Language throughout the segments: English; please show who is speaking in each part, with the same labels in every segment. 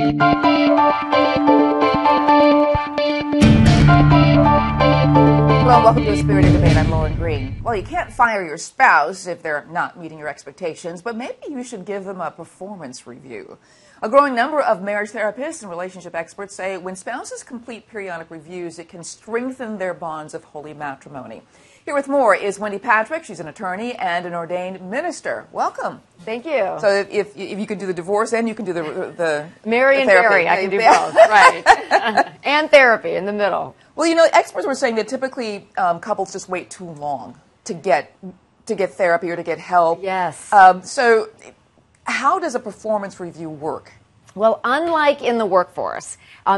Speaker 1: Hello, welcome to A Spirited Debate. I'm Lauren Green. Well, you can't fire your spouse if they're not meeting your expectations, but maybe you should give them a performance review. A growing number of marriage therapists and relationship experts say when spouses complete periodic reviews, it can strengthen their bonds of holy matrimony. Here with more is Wendy Patrick. She's an attorney and an ordained minister. Welcome.
Speaker 2: Thank you.
Speaker 1: So if you can do the divorce and you can do the
Speaker 2: Mary and
Speaker 1: therapy.
Speaker 2: Barry, I can do both, right. And therapy in the middle.
Speaker 1: Well, you know, experts were saying that typically couples just wait too long to get therapy or to get help.
Speaker 2: Yes.
Speaker 1: So how does a performance review work?
Speaker 2: Well, unlike in the workforce,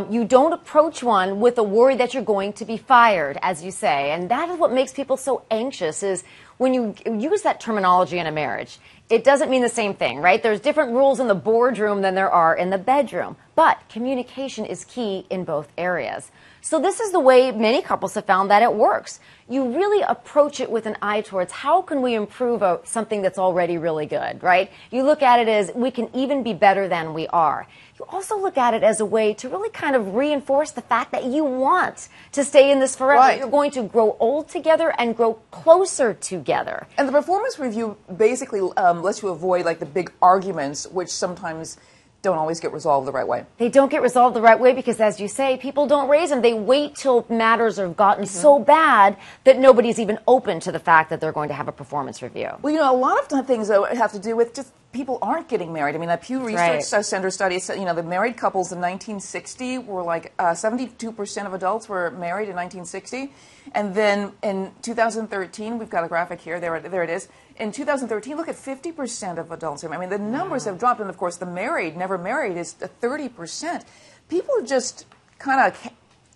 Speaker 2: you don't approach one with a worry that you're going to be fired, as you say. And that is what makes people so anxious is when you use that terminology in a marriage, it doesn't mean the same thing, right? There's different rules in the boardroom than there are in the bedroom. But communication is key in both areas. So this is the way many couples have found that it works. You really approach it with an eye towards how can we improve something that's already really good, right? You look at it as we can even be better than we are. You also look at it as a way to really kind of reinforce the fact that you want to stay in this forever.
Speaker 1: Right.
Speaker 2: You're going to grow old together and grow closer together.
Speaker 1: And the performance review basically lets you avoid like the big arguments, which sometimes don't always get resolved the right way.
Speaker 2: They don't get resolved the right way because, as you say, people don't raise them. They wait till matters have gotten so bad that nobody's even open to the fact that they're going to have a performance review.
Speaker 1: Well, you know, a lot of things have to do with just people aren't getting married. I mean, that Pew Research Center study said, you know, the married couples in 1960 were like 72% of adults were married in 1960. And then in 2013, we've got a graphic here, there it is. In 2013, look at 50% of adults. I mean, the numbers have dropped, and of course, the married, never married is 30%. People are just kind of,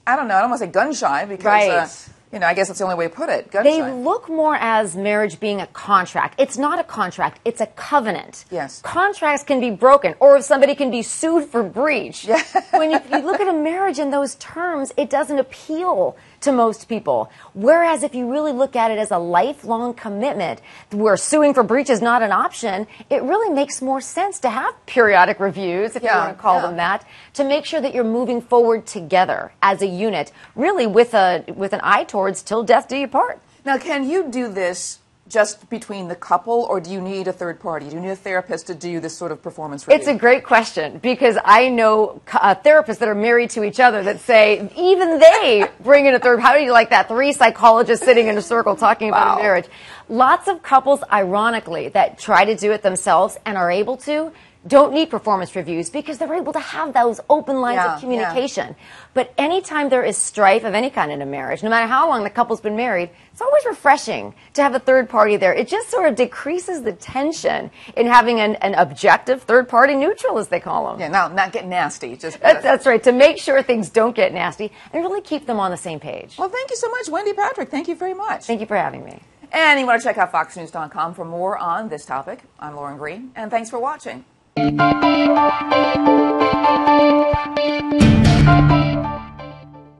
Speaker 1: I don't know, I don't want to say gun shy because, you know, I guess that's the only way to put it. Gun
Speaker 2: They
Speaker 1: shy.
Speaker 2: look more as marriage being a contract. It's not a contract. It's a covenant.
Speaker 1: Yes.
Speaker 2: Contracts can be broken, or if somebody can be sued for breach.
Speaker 1: Yeah.
Speaker 2: When you look at a marriage in those terms, it doesn't appeal to most people. Whereas if you really look at it as a lifelong commitment where suing for breach is not an option, it really makes more sense to have periodic reviews, if you want to call them that, to make sure that you're moving forward together as a unit, really with an eye towards till death do you part.
Speaker 1: Now, can you do this just between the couple, or do you need a third party? Do you need a therapist to do this sort of performance review?
Speaker 2: It's a great question because I know therapists that are married to each other that say even they bring in a third. How do you like that? 3 psychologists sitting in a circle talking about a marriage. Lots of couples, ironically, that try to do it themselves and are able to don't need performance reviews because they're able to have those open lines of communication. But anytime there is strife of any kind in a marriage, no matter how long the couple's been married, it's always refreshing to have a third party there. It just sort of decreases the tension in having an objective third party neutral, as they call them.
Speaker 1: Yeah, now not get nasty. Just
Speaker 2: that's right, to make sure things don't get nasty and really keep them on the same page.
Speaker 1: Well, thank you so much, Wendy Patrick. Thank you very much.
Speaker 2: Thank you for having me.
Speaker 1: And you want to check out foxnews.com for more on this topic. I'm Lauren Green, and thanks for watching.